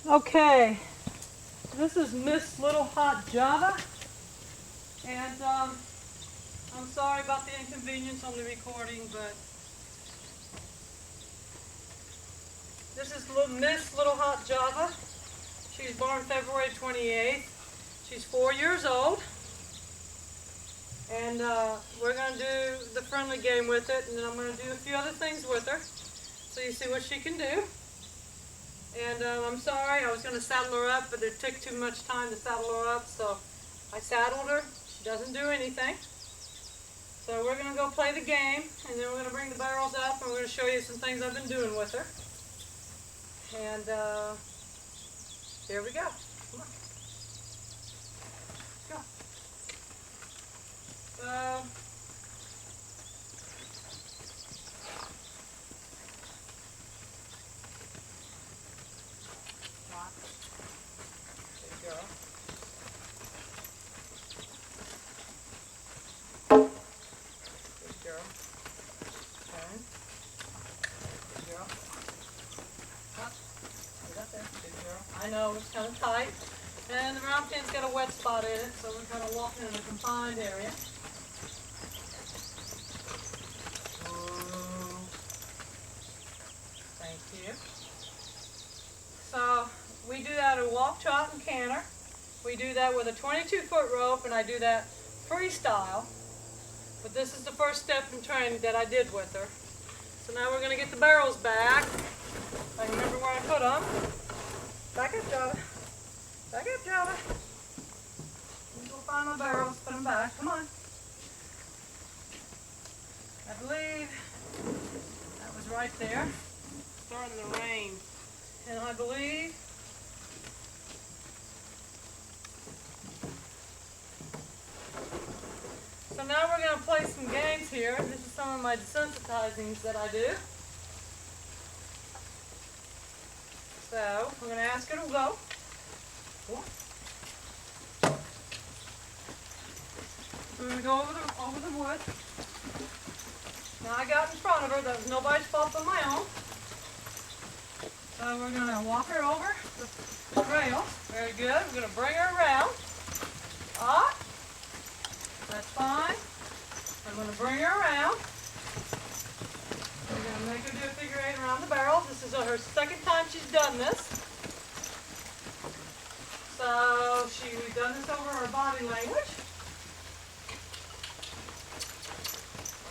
Okay, this is Miss Lil Hot Java, and I'm sorry about the inconvenience on the recording, but this is Miss Lil Hot Java. She was born February 28th. She's 4 years old, and we're going to do the friendly game with it, and then I'm going to do a few other things with her, so you see what she can do. And I'm sorry, I was going to saddle her up, but it took too much time to saddle her up, so I saddled her. She doesn't do anything. So we're going to go play the game, and then we're going to bring the barrels up, and we're going to show you some things I've been doing with her. And here we go. Come on. Go. Good girl. Good girl. Okay. Good girl. Up. Get up there. Good girl. I know, it's kind of tight. And the round pin's got a wet spot in it, so we're kind of walking in a confined area. Thank you. So we do that at walk, trot, and canter. We do that with a 22-foot rope, and I do that freestyle. But this is the first step in training that I did with her. So now we're going to get the barrels back. I remember where I put them. Back up, Java. Back up, Java. Let's go find my barrels, put them back. Come on. I believe that was right there. Starting to rain. And I believe so now we're going to play some games here. This is some of my desensitizings that I do. So we're going to ask her to go. We're going to go over the wood. Now I got in front of her. That was nobody's fault but my own. So we're going to walk her over the rails. Very good. We're going to bring her around. Up. That's fine. I'm going to bring her around. We're going to make her do a figure eight around the barrel. This is her second time she's done this. So we've done this over her body language.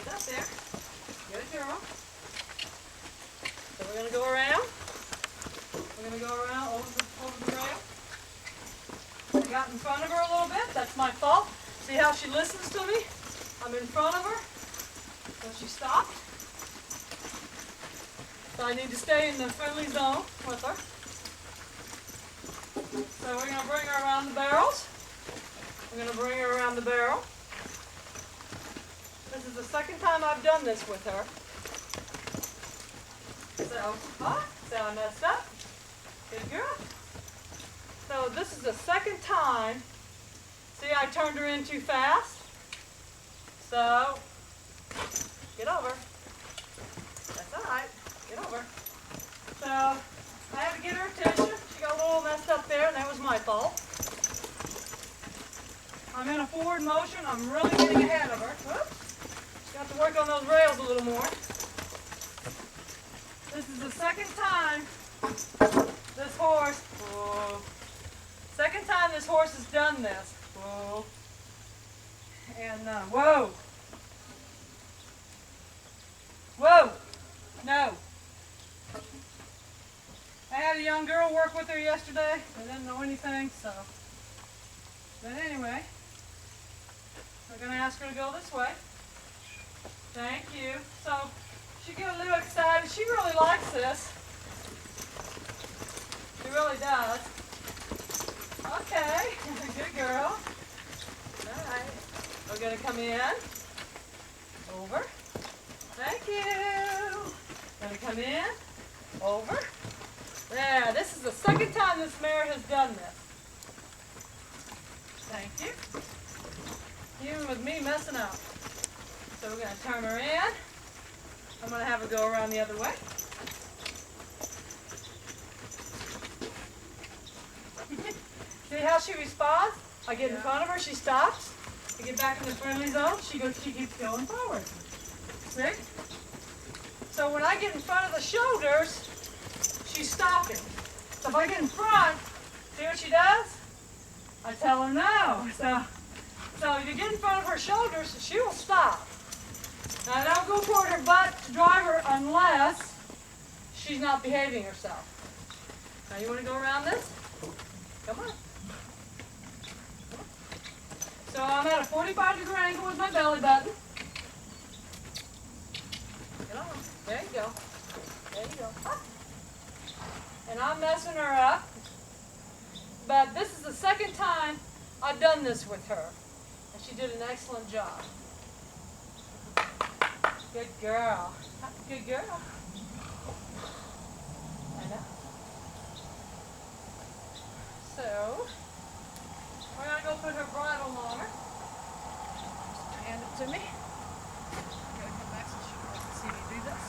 Get up there. Good girl. So we're going to go around. We're going to go around over the rail. I got in front of her a little bit. That's my fault. See how she listens to me? I'm in front of her. So she stopped. So I need to stay in the friendly zone with her. So we're going to bring her around the barrels. We're going to bring her around the barrel. This is the second time I've done this with her. So I messed up. Good girl. So this is the second time. See, I turned her in too fast. So, get over. That's all right. Get over. So, I had to get her attention. She got a little messed up there, and that was my fault. I'm in a forward motion. I'm really getting ahead of her. Whoops. Got to work on those rails a little more. This is the second time this horse, second time this horse has done this. Whoa. And, whoa. Whoa. No. I had a young girl work with her yesterday. I didn't know anything, so. But anyway, we're going to ask her to go this way. Thank you. So, she get a little excited. She really likes this. She really does. Okay. Good girl. Alright. We're going to come in. Over. Thank you. Going to come in. Over. There. This is the second time this mare has done this. Thank you. Even with me messing up. So we're going to turn her in. I'm going to have her go around the other way. how she responds? I get in front of her, she stops. I get back in the friendly zone, she keeps going forward. See? So when I get in front of the shoulders, she's stopping. So if I get in front, see what she does? I tell her no. So if you get in front of her shoulders, she will stop. Now I don't go toward her butt to drive her unless she's not behaving herself. Now you want to go around this? Come on. So I'm at a 45-degree angle with my belly button. Get on. There you go. There you go. Ah. And I'm messing her up. But this is the second time I've done this with her. And she did an excellent job. Good girl. Good girl. I know. So, we're going to go put her bridle on her. Just hand it to me. I'm going to come back so she can see me do this.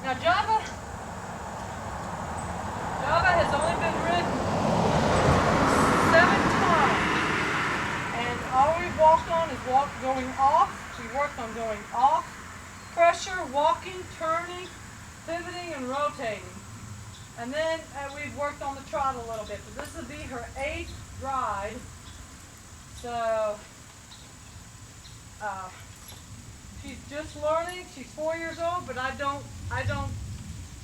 Now Java has only been ridden 7 times. And all we've walked on is going off. We worked on going off, pressure, walking, turning, pivoting, and rotating. And then we've worked on the trot a little bit. But this will be her 8th ride. So she's just learning. She's 4 years old, but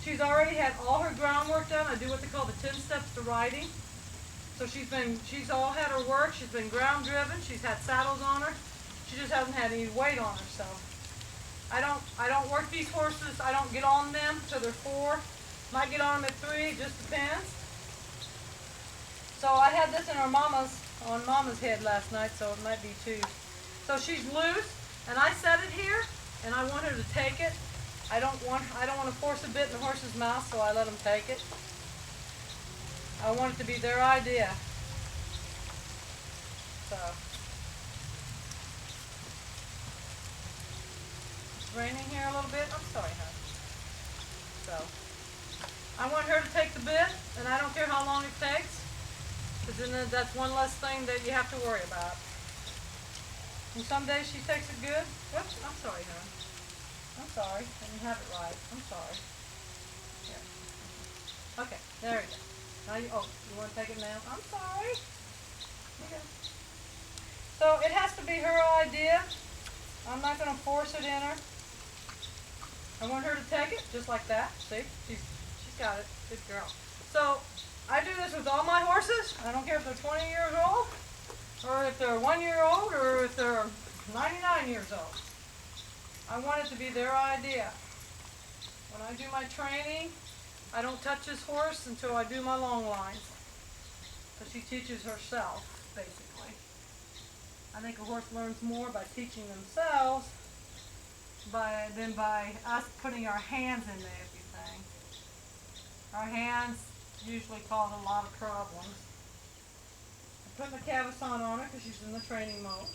she's already had all her groundwork done. I do what they call the 10 steps to riding. So she's all had her work. She's been ground driven. She's had saddles on her. She just hasn't had any weight on her. So I don't work these horses. I don't get on them till they're 4. Might get on them at 3. It just depends. So I had this in on Mama's head last night, so it might be 2. So she's loose, and I set it here, and I want her to take it. I don't want to force a bit in the horse's mouth, so I let them take it. I want it to be their idea. So it's raining here a little bit. I'm sorry, hon. So I want her to take the bit, and I don't care how long it takes, because then that's one less thing that you have to worry about. And some days she takes it good. Whoops, I'm sorry, hon. I'm sorry. I didn't have it right. I'm sorry. Here. Okay, there we go. Now you want to take it now? I'm sorry. Okay. So it has to be her idea. I'm not going to force it in her. I want her to take it just like that. See? She's got it. Good girl. So I do this with all my horses. I don't care if they're 20 years old, or if they're 1 year old, or if they're 99 years old. I want it to be their idea. When I do my training, I don't touch this horse until I do my long lines. So she teaches herself, basically. I think a horse learns more by teaching themselves than by us putting our hands in everything. Our hands usually cause a lot of problems. I put my cavesson on her because she's in the training mode.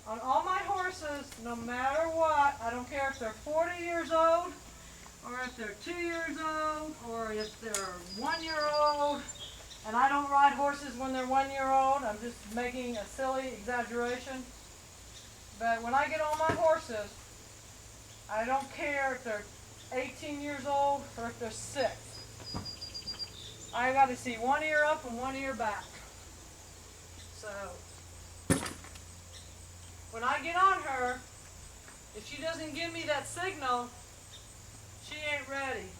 On all my horses, no matter what, I don't care if they're 40 years old, or if they're 2 years old, or if they're 1 year old, and I don't ride horses when they're 1 year old. I'm just making a silly exaggeration. But when I get on my horses, I don't care if they're 18 years old or if they're 6. I got to see 1 ear up and 1 ear back. So when I get on her, if she doesn't give me that signal, she ain't ready.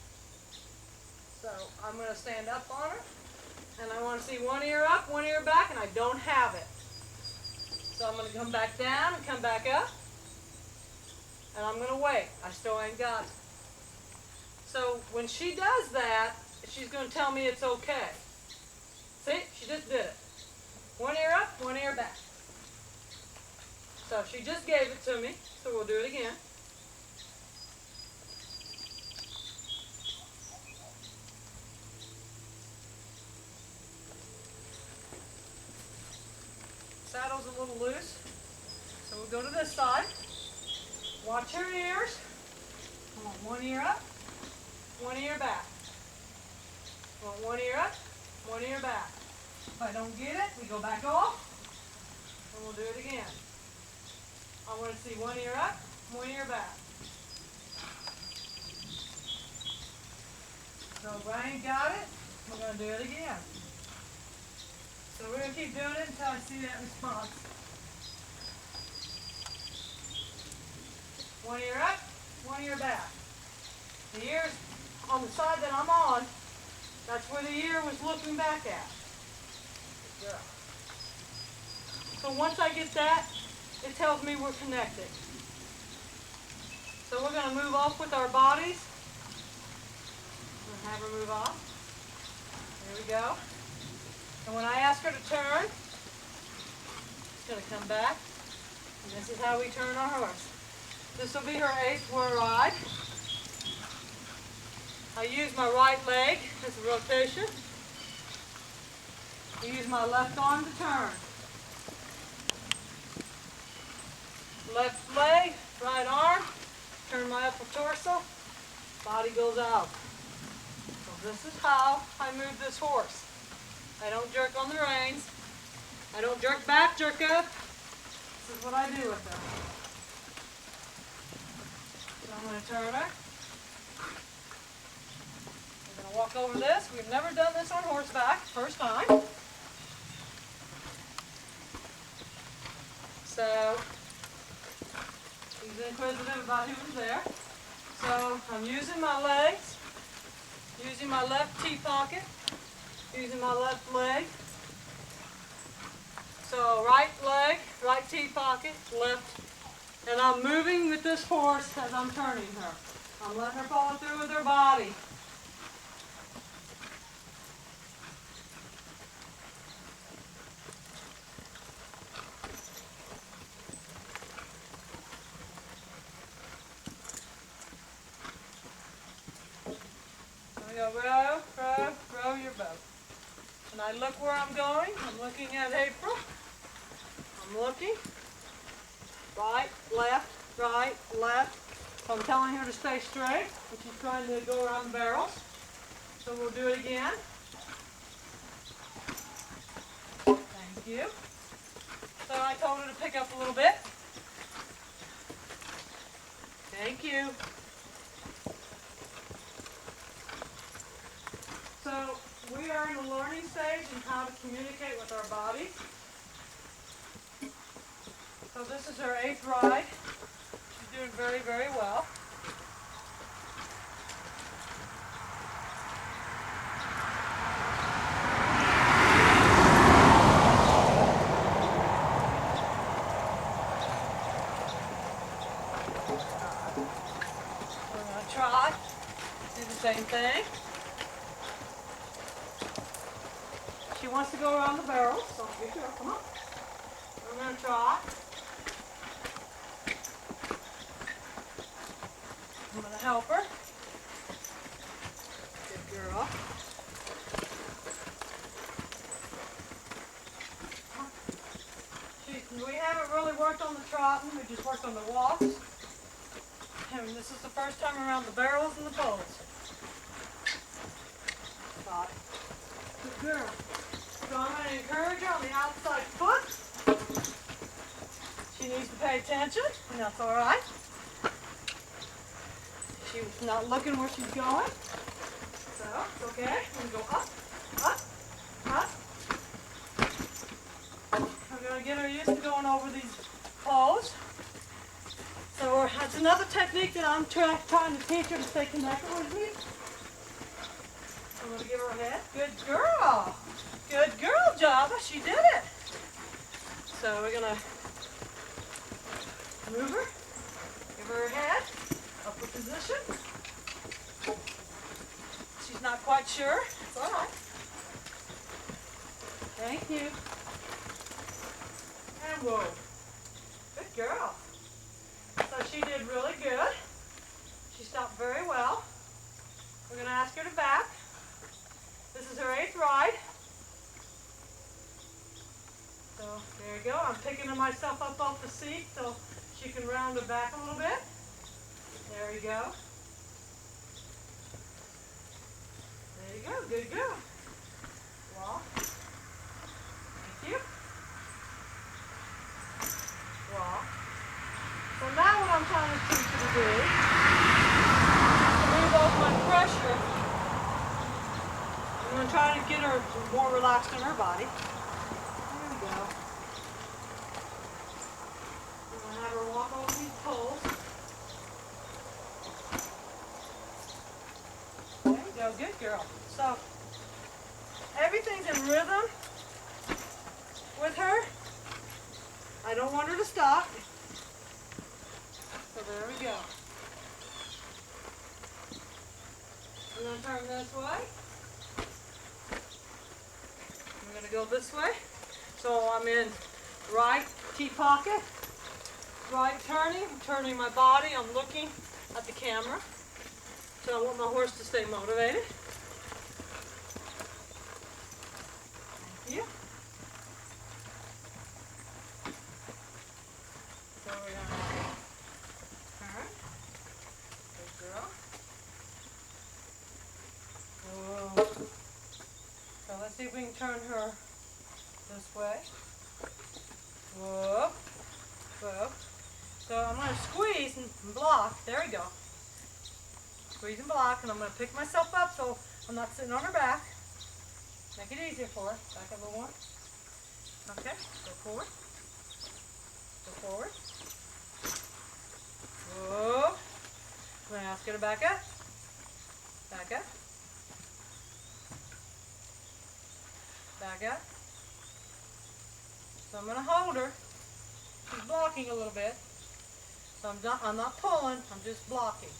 So I'm going to stand up on her, and I want to see 1 ear up, 1 ear back, and I don't have it. So I'm going to come back down and come back up, and I'm going to wait. I still ain't got it. So when she does that, she's going to tell me it's okay. See, she just did it. 1 ear up, 1 ear back. So she just gave it to me, so we'll do it again. Saddle's a little loose, so we'll go to this side. Watch her ears. Come on, one ear up, one ear back. Come on, one ear up, one ear back. If I don't get it, we go back off, and we'll do it again. I want to see one ear up, one ear back. So Brian got it. We're going to do it again. So we're going to keep doing it until I see that response. One ear up, one ear back. The ear's on the side that I'm on. That's where the ear was looking back at. Good girl. So once I get that, it tells me we're connected. So we're going to move off with our bodies. Have her move off. There we go. And when I ask her to turn, she's going to come back. And this is how we turn our horse. This will be her 8th ride. I use my right leg as a rotation. I use my left arm to turn. Left leg, right arm, turn my upper torso, body goes out. This is how I move this horse. I don't jerk on the reins. I don't jerk back, jerk up. This is what I do with them. So I'm going to turn her. We're going to walk over this. We've never done this on horseback. First time. So he's inquisitive about who's there. So I'm using my legs. Using my left T-pocket, using my left leg. So right leg, right T-pocket, left. And I'm moving with this horse as I'm turning her. I'm letting her follow through with her body. Go row, row, row your boat. And I look where I'm going. I'm looking at April. I'm looking. Right, left, right, left. I'm telling her to stay straight, but she's trying to go around the barrels. So we'll do it again. Thank you. So I told her to pick up a little bit. Thank you. So we are in the learning stage in how to communicate with our bodies. So this is her 8th ride. She's doing very, very well. We're going to try do the same thing. She wants to go around the barrel, so get her, come on. We're going to try. I'm going to help her. Good girl. We haven't really worked on the trotting, we just worked on the walks. And this is the first time around the barrels and the poles. Got it. Good girl. So I'm going to encourage her on the outside foot. She needs to pay attention, and that's all right. She's not looking where she's going. So it's okay. I'm going to go up, up, up. I'm going to get her used to going over these poles. So that's another technique that I'm trying to teach her to stay connected with me. I'm going to give her a head. Good girl. Good girl, Java. She did it. So we're going to move her. Give her a head. Upper position. She's not quite sure. It's all right. Thank you. And whoa. Good girl. So she did really good. She stopped very well. We're going to ask her to back. This is her 8th ride. So there you go. I'm picking myself up off the seat so she can round her back a little bit. There we go. There you go. Good girl. Walk. Thank you. Walk. So now what I'm trying to teach you to do is to move off my pressure. I'm going to try to get her more relaxed in her body. There we go. I'm going to have her walk over these poles. There you go. Good girl. So everything's in rhythm with her. I don't want her to stop. So there we go. I'm going to turn this way. I'm going to go this way. So I'm in right T-pocket, right turning my body. I'm looking at the camera. So I want my horse to stay motivated. Thank you. So we're going to turn. Good girl. Whoa. So let's see if we can turn her this way. Whoop. Whoop. So I'm going to squeeze and block. There we go. Squeeze and block, and I'm going to pick myself up so I'm not sitting on her back. Make it easier for her. Back up a little more. Okay. Go forward. Go forward. Whoa. I'm going to ask her to back up. Back up. Back up. So I'm going to hold her. She's blocking a little bit. So I'm not pulling, I'm just blocking.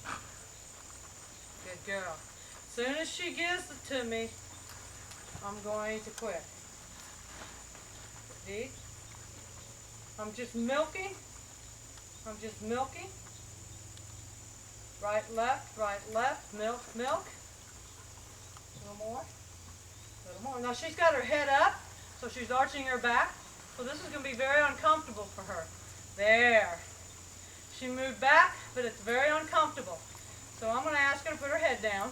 Good girl. As soon as she gives it to me, I'm going to quit. See? I'm just milking. I'm just milking. Right, left, milk, milk. A little more. A little more. Now she's got her head up, so she's arching her back. So this is going to be very uncomfortable for her. There. She moved back, but it's very uncomfortable. So I'm going to ask her to put her head down.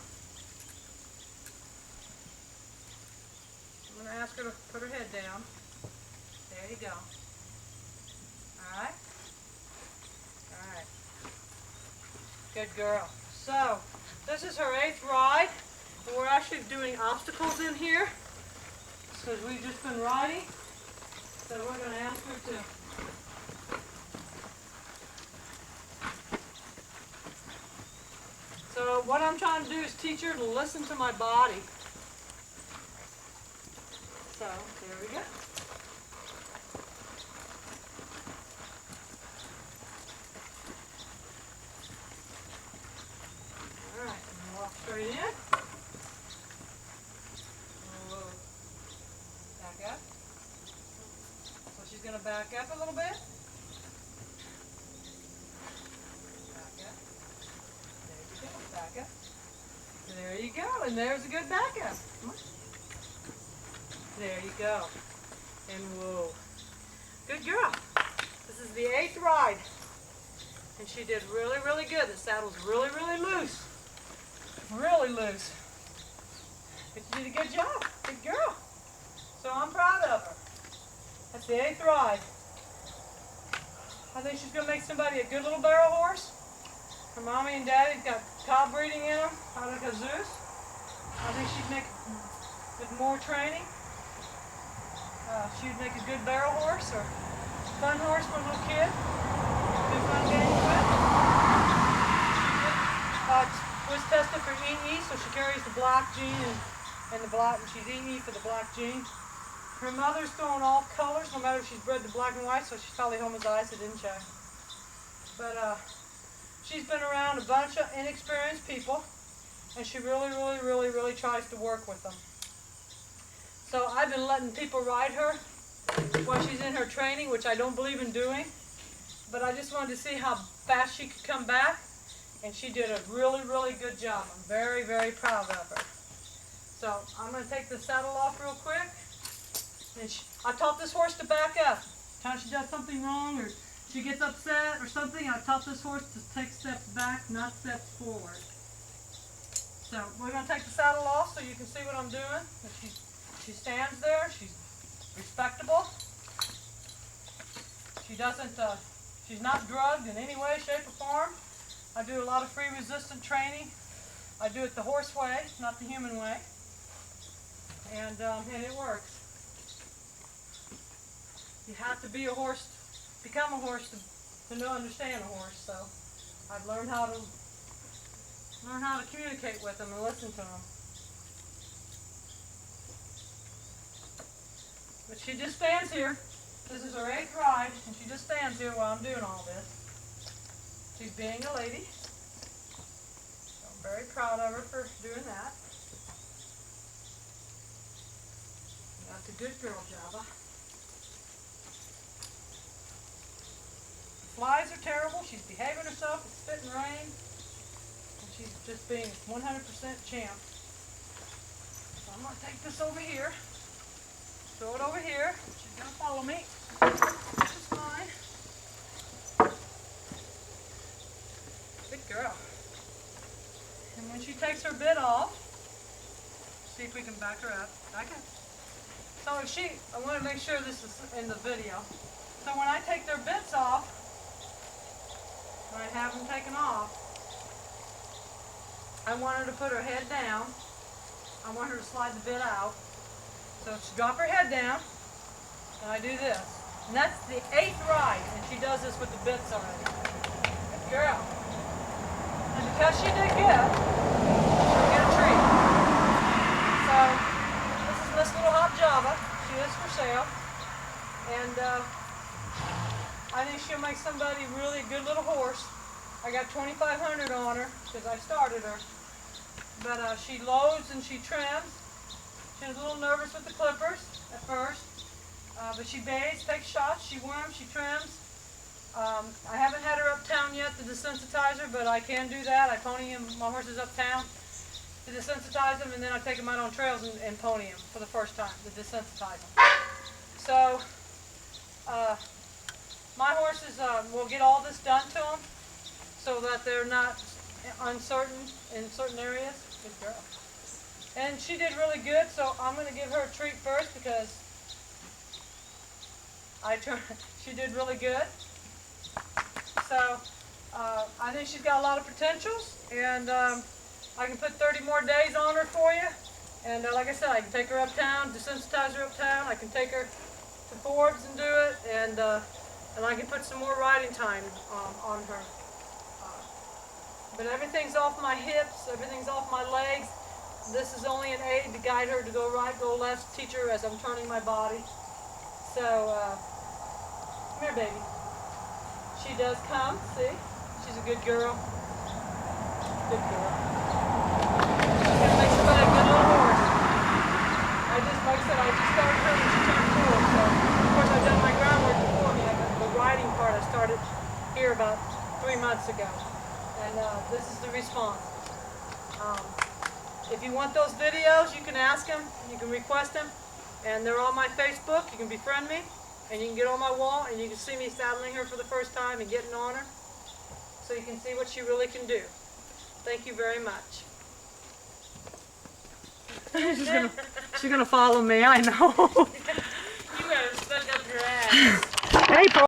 I'm going to ask her to put her head down. There you go. Alright? Alright. Good girl. So, this is her 8th ride. And we're actually doing obstacles in here. Because we've just been riding. So we're going to ask her to So what I'm trying to do is teach her to listen to my body. So, there we go. Alright, walk straight in. Whoa. Back up. So she's going to back up a little bit. Back up. There you go, and there's a good back up. Come on. There you go. And whoa. Good girl. This is the 8th ride. And she did really, really good. The saddle's really, really loose. Really loose. But you did a good job. Good girl. So I'm proud of her. That's the 8th ride. I think she's going to make somebody a good little barrel horse. Her mommy and daddy's got cow breeding in them out of Kazoos. I think she'd make, with more training, she'd make a good barrel horse or fun horse for a little kid. Good fun games with. Was tested for EE, so she carries the black gene and she's EE for the black gene. Her mother's throwing all colors, no matter if she's bred to black and white, so she's probably homozygous. I didn't check. But she's been around a bunch of inexperienced people, and she really, really, really, really tries to work with them. So I've been letting people ride her while she's in her training, which I don't believe in doing. But I just wanted to see how fast she could come back, and she did a really, really good job. I'm very, very proud of her. So I'm going to take the saddle off real quick. And I taught this horse to back up. Anytime she does something wrong or she gets upset or something, I taught this horse to take steps back, not steps forward. So we're going to take the saddle off so you can see what I'm doing. She stands there. She's respectable. She doesn't, she's not drugged in any way, shape, or form. I do a lot of free resistant training. I do it the horse way, not the human way. And it works. You have to be a horse, become a horse to understand a horse. So I've learned how to communicate with them and listen to them. But she just stands here. This is her 8th ride, and she just stands here while I'm doing all this. She's being a lady. So I'm very proud of her for doing that. That's a good girl, Java. The flies are terrible. She's behaving herself. It's spitting rain. And she's just being 100% champ. So I'm going to take this over here. Throw it over here. She's going to follow me, which is fine. Good girl. And when she takes her bit off, see if we can back her up. Back up. So I want to make sure this is in the video. So when I take their bits off, when I have them taken off, I want her to put her head down. I want her to slide the bit out. So she drop her head down, and I do this. And that's the 8th ride, and she does this with the bits already. Good girl. And because she did good, she'll get a treat. So this is Miss Lil Hot Java. She is for sale. And I think she'll make somebody really a good little horse. I got $2,500 on her because I started her. But she loads and she trims. She was a little nervous with the clippers at first, but she bathes, takes shots, she worms, she trims. I haven't had her uptown yet to desensitize her, but I can do that. I pony my horses uptown to desensitize them, and then I take them out on trails and pony them for the first time to desensitize them. So my horses will get all this done to them so that they're not uncertain in certain areas. Good girl. And she did really good, so I'm going to give her a treat first because she did really good. So I think she's got a lot of potentials, and I can put 30 more days on her for you. And like I said, I can take her uptown, desensitize her uptown. I can take her to Forbes and do it, and I can put some more riding time on her. But everything's off my hips, everything's off my legs. This is only an aid to guide her to go right, go left, teach her as I'm turning my body. So, come here, baby. She does come, see? She's a good girl. Good girl. She's going to make somebody a good little horse. Like I said, I just started her when she turned 4. So, of course, I've done my groundwork before me. The riding part I started here about 3 months ago. And this is the response. If you want those videos, you can ask them, you can request them, and they're on my Facebook. You can befriend me, and you can get on my wall, and you can see me saddling her for the first time and getting on her, so you can see what she really can do. Thank you very much. She's gonna follow me, I know. You gotta stuck up your ass. Hey,